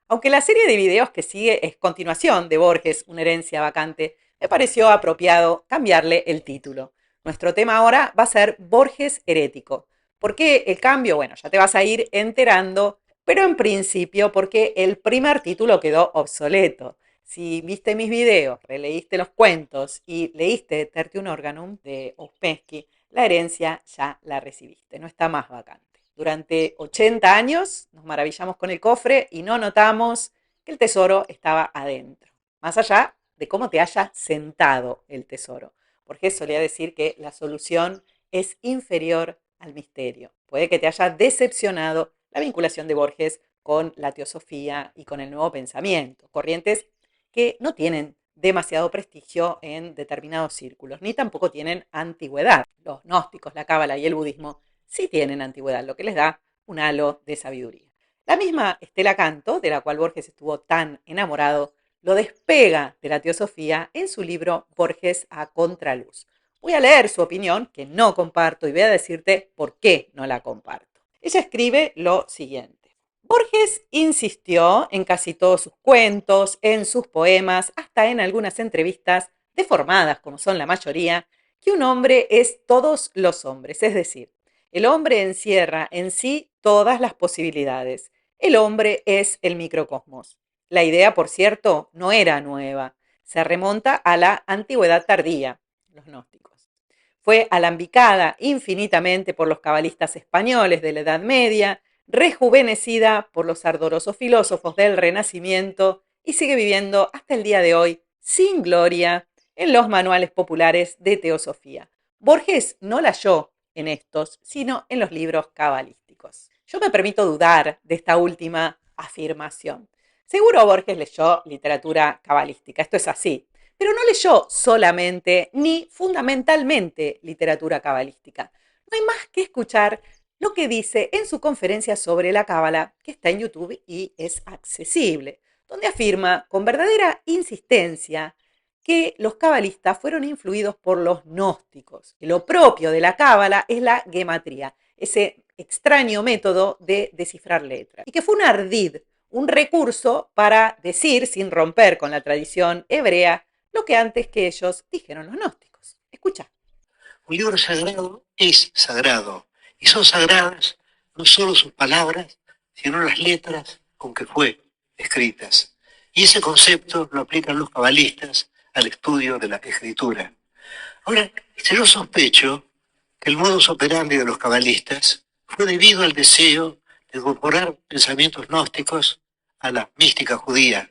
Aunque la serie de videos que sigue es continuación de Borges, una herencia vacante, me pareció apropiado cambiarle el título. Nuestro tema ahora va a ser Borges herético. ¿Por qué el cambio? Bueno, ya te vas a ir enterando, pero en principio porque el primer título quedó obsoleto. Si viste mis videos, releíste los cuentos y leíste Tertium Organum de Ouspensky, la herencia ya la recibiste, no está más vacante. Durante 80 años nos maravillamos con el cofre y no notamos que el tesoro estaba adentro, más allá de cómo te haya sentado el tesoro. Porque solía decir que la solución es inferior al misterio. Puede que te haya decepcionado la vinculación de Borges con la teosofía y con el nuevo pensamiento, corrientes que no tienen demasiado prestigio en determinados círculos, ni tampoco tienen antigüedad. Los gnósticos, la cábala y el budismo sí tienen antigüedad, lo que les da un halo de sabiduría. La misma Estela Canto, de la cual Borges estuvo tan enamorado, lo despega de la teosofía en su libro Borges a contraluz. Voy a leer su opinión, que no comparto, y voy a decirte por qué no la comparto. Ella escribe lo siguiente. Borges insistió en casi todos sus cuentos, en sus poemas, hasta en algunas entrevistas, deformadas como son la mayoría, que un hombre es todos los hombres, es decir, el hombre encierra en sí todas las posibilidades. El hombre es el microcosmos. La idea, por cierto, no era nueva. Se remonta a la antigüedad tardía, los gnósticos. Fue alambicada infinitamente por los cabalistas españoles de la Edad Media, rejuvenecida por los ardorosos filósofos del Renacimiento y sigue viviendo hasta el día de hoy sin gloria en los manuales populares de teosofía. Borges no la halló en estos, sino en los libros cabalísticos. Yo me permito dudar de esta última afirmación. Seguro Borges leyó literatura cabalística, esto es así, pero no leyó solamente ni fundamentalmente literatura cabalística. No hay más que escuchar lo que dice en su conferencia sobre la cábala, que está en YouTube y es accesible, donde afirma con verdadera insistencia que los cabalistas fueron influidos por los gnósticos, que lo propio de la cábala es la gematría, ese extraño método de descifrar letras, y que fue un ardid, un recurso para decir, sin romper con la tradición hebrea, lo que antes que ellos dijeron los gnósticos. Escucha. Un libro sagrado es sagrado, y son sagradas no solo sus palabras, sino las letras con que fue escritas. Y ese concepto lo aplican los cabalistas al estudio de la escritura. Ahora, yo sospecho que el modus operandi de los cabalistas fue debido al deseo de incorporar pensamientos gnósticos a la mística judía,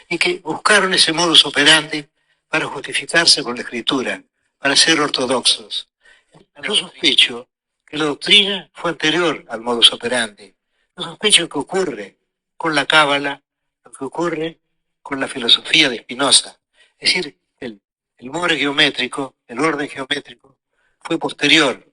y que buscaron ese modus operandi para justificarse con la escritura, para ser ortodoxos. Yo sospecho que la doctrina fue anterior al modus operandi. Yo sospecho que ocurre con la cábala, lo que ocurre con la filosofía de Spinoza. Es decir, el more geométrico, el orden geométrico, fue posterior.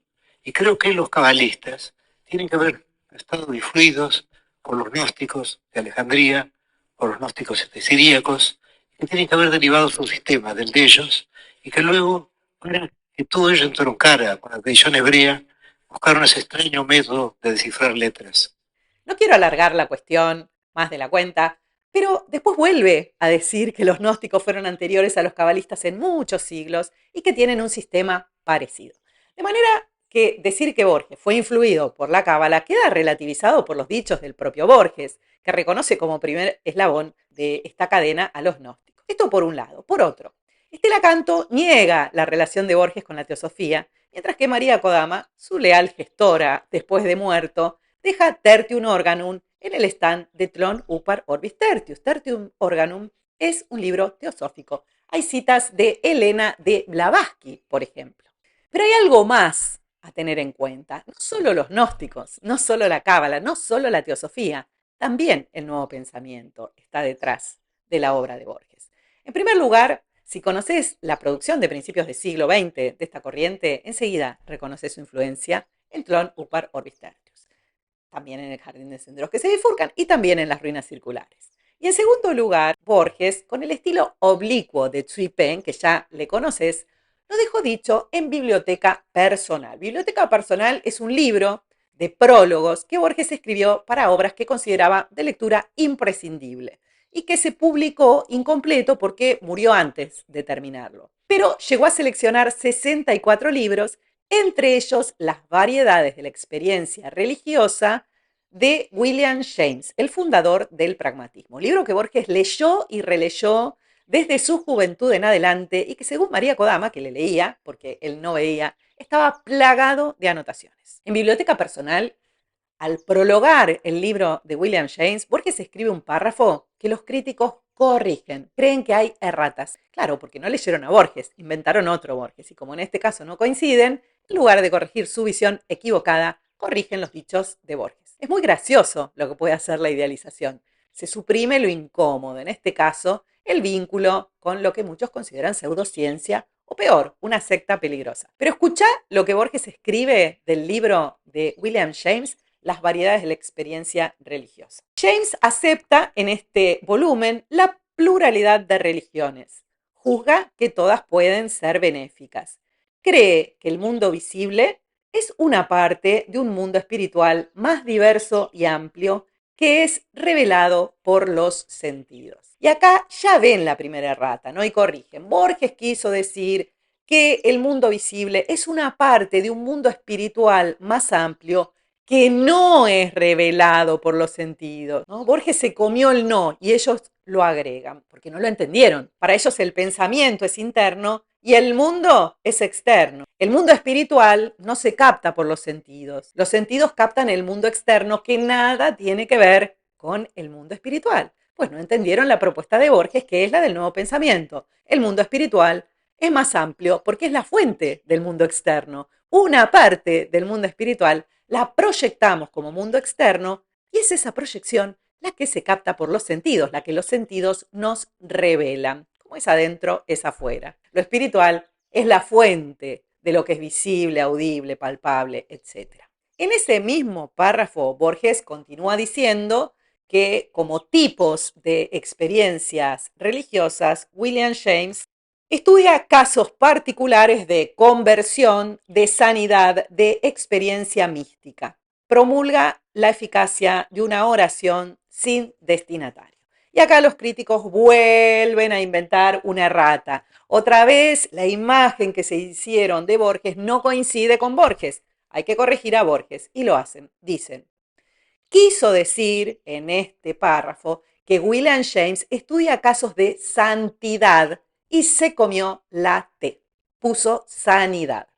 Y creo que los cabalistas tienen que haber estado influidos por los gnósticos de Alejandría, por los gnósticos siríacos, que tienen que haber derivado su sistema del de ellos, y que luego, para que todo ello entroncara con la tradición hebrea, buscaron ese extraño método de descifrar letras. No quiero alargar la cuestión más de la cuenta, pero después vuelve a decir que los gnósticos fueron anteriores a los cabalistas en muchos siglos y que tienen un sistema parecido. De manera que decir que Borges fue influido por la cábala queda relativizado por los dichos del propio Borges, que reconoce como primer eslabón de esta cadena a los gnósticos. Esto por un lado. Por otro, Estela Canto niega la relación de Borges con la teosofía, mientras que María Kodama, su leal gestora después de muerto, deja Tertium Organum en el stand de Tlon Upar Orbis Tertius. Tertium Organum es un libro teosófico. Hay citas de Helena de Blavatsky, por ejemplo. Pero hay algo más a tener en cuenta. No solo los gnósticos, no solo la cábala, no solo la teosofía, también el nuevo pensamiento está detrás de la obra de Borges. En primer lugar, si conoces la producción de principios del siglo XX de esta corriente, enseguida reconoces su influencia en Tlon Upar Orbis Tertius, también en el jardín de senderos que se bifurcan y también en las ruinas circulares. Y en segundo lugar, Borges, con el estilo oblicuo de Tsui Pen, que ya le conoces, lo dejó dicho en Biblioteca Personal. Biblioteca Personal es un libro de prólogos que Borges escribió para obras que consideraba de lectura imprescindible y que se publicó incompleto porque murió antes de terminarlo. Pero llegó a seleccionar 64 libros, entre ellos Las variedades de la experiencia religiosa de William James, el fundador del pragmatismo. Libro que Borges leyó y releyó desde su juventud en adelante y que, según María Kodama, que le leía, porque él no veía, estaba plagado de anotaciones. En Biblioteca Personal, al prologar el libro de William James, Borges escribe un párrafo que los críticos corrigen, creen que hay erratas. Claro, porque no leyeron a Borges, inventaron otro Borges, y como en este caso no coinciden, en lugar de corregir su visión equivocada, corrigen los dichos de Borges. Es muy gracioso lo que puede hacer la idealización. Se suprime lo incómodo, en este caso, el vínculo con lo que muchos consideran pseudociencia o peor, una secta peligrosa. Pero escuchá lo que Borges escribe del libro de William James, Las variedades de la experiencia religiosa. James acepta en este volumen la pluralidad de religiones. Juzga que todas pueden ser benéficas. Cree que el mundo visible es una parte de un mundo espiritual más diverso y amplio que es revelado por los sentidos. Y acá ya ven la primera errata, ¿no? Y corrigen. Borges quiso decir que el mundo visible es una parte de un mundo espiritual más amplio que no es revelado por los sentidos, ¿no? Borges se comió el no y ellos lo agregan, porque no lo entendieron. Para ellos el pensamiento es interno y el mundo es externo. El mundo espiritual no se capta por los sentidos. Los sentidos captan el mundo externo que nada tiene que ver con el mundo espiritual. Pues no entendieron la propuesta de Borges, que es la del nuevo pensamiento. El mundo espiritual es más amplio porque es la fuente del mundo externo. Una parte del mundo espiritual la proyectamos como mundo externo y es esa proyección la que se capta por los sentidos, la que los sentidos nos revelan. Como es adentro, es afuera. Lo espiritual es la fuente de lo que es visible, audible, palpable, etc. En ese mismo párrafo, Borges continúa diciendo que como tipos de experiencias religiosas, William James estudia casos particulares de conversión, de sanidad, de experiencia mística. Promulga la eficacia de una oración sin destinatario. Y acá los críticos vuelven a inventar una errata. Otra vez la imagen que se hicieron de Borges no coincide con Borges. Hay que corregir a Borges y lo hacen. Dicen, quiso decir en este párrafo que William James estudia casos de santidad y se comió la T. Puso sanidad.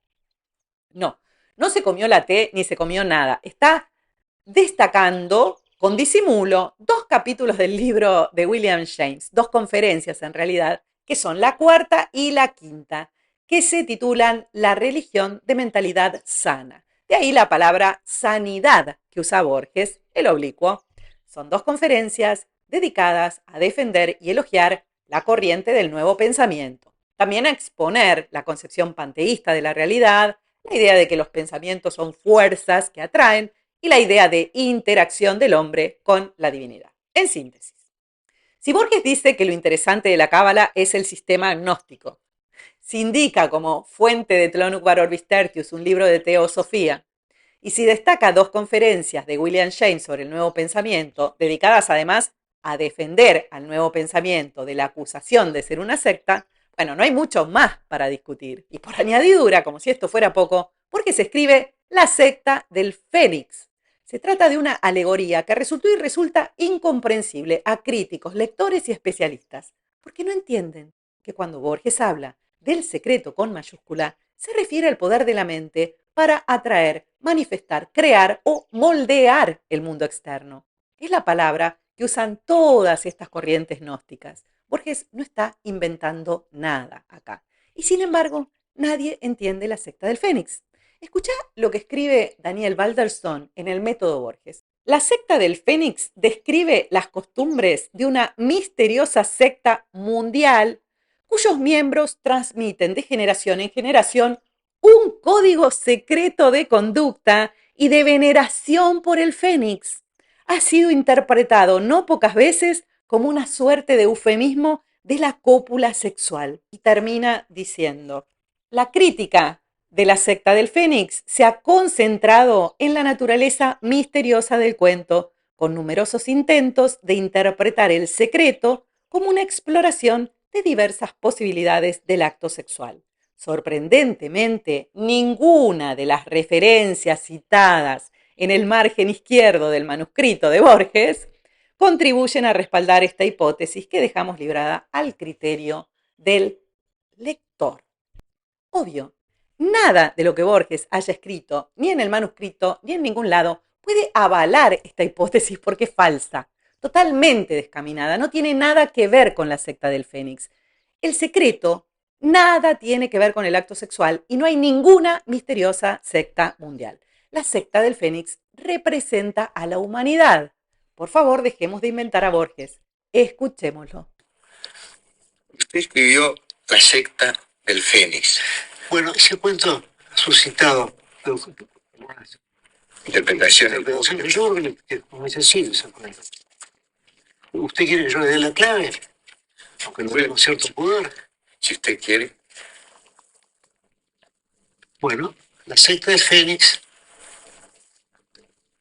No, no se comió la T ni se comió nada. Está destacando con disimulo 2 capítulos del libro de William James, 2 conferencias en realidad, que son la cuarta y la quinta, que se titulan La religión de mentalidad sana. De ahí la palabra sanidad que usa Borges, el oblicuo. Son 2 conferencias dedicadas a defender y elogiar la corriente del nuevo pensamiento. También a exponer la concepción panteísta de la realidad, la idea de que los pensamientos son fuerzas que atraen y la idea de interacción del hombre con la divinidad. En síntesis, si Borges dice que lo interesante de la cábala es el sistema gnóstico, si indica como fuente de Tlönuk Orbis Tertius un libro de teosofía, y si destaca 2 conferencias de William James sobre el nuevo pensamiento, dedicadas además a defender al nuevo pensamiento de la acusación de ser una secta, bueno, no hay mucho más para discutir. Y por añadidura, como si esto fuera poco, Borges escribe La secta del Fénix. Se trata de una alegoría que resultó y resulta incomprensible a críticos, lectores y especialistas, porque no entienden que cuando Borges habla del secreto con mayúscula, se refiere al poder de la mente para atraer, manifestar, crear o moldear el mundo externo. Es la palabra que usan todas estas corrientes gnósticas. Borges no está inventando nada acá. Y sin embargo, nadie entiende la secta del Fénix. Escuchá lo que escribe Daniel Balderston en el Método Borges. La secta del Fénix describe las costumbres de una misteriosa secta mundial cuyos miembros transmiten de generación en generación un código secreto de conducta y de veneración por el Fénix. Ha sido interpretado no pocas veces como una suerte de eufemismo de la cópula sexual. Y termina diciendo, la crítica de la secta del Fénix se ha concentrado en la naturaleza misteriosa del cuento, con numerosos intentos de interpretar el secreto como una exploración de diversas posibilidades del acto sexual. Sorprendentemente, ninguna de las referencias citadas en el margen izquierdo del manuscrito de Borges contribuyen a respaldar esta hipótesis que dejamos librada al criterio del lector. Obvio, nada de lo que Borges haya escrito, ni en el manuscrito, ni en ningún lado, puede avalar esta hipótesis porque es falsa, totalmente descaminada, no tiene nada que ver con la secta del Fénix. El secreto nada tiene que ver con el acto sexual y no hay ninguna misteriosa secta mundial. La secta del Fénix representa a la humanidad. Por favor, dejemos de inventar a Borges. Escuchémoslo. Usted escribió La secta del Fénix. Bueno, ese cuento ha suscitado Interpretaciones. Yo creo que es muy sencillo ese cuento. ¿Usted quiere que yo le dé la clave? Aunque no tenga cierto poder. Si usted quiere. Bueno, la secta del Fénix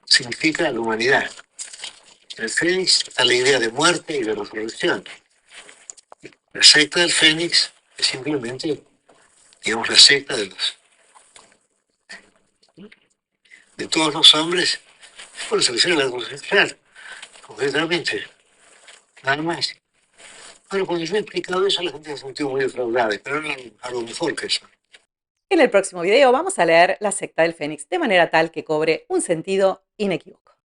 significa la humanidad. En el Fénix está la idea de muerte y de resurrección. La secta del Fénix es simplemente, digamos, la secta de todos los hombres, por se refiere a la homosexual, concretamente, nada más. Bueno, cuando yo he explicado eso, la gente se ha sentido muy defraudada, pero no algo mejor que eso. En el próximo video vamos a leer La secta del Fénix de manera tal que cobre un sentido inequívoco.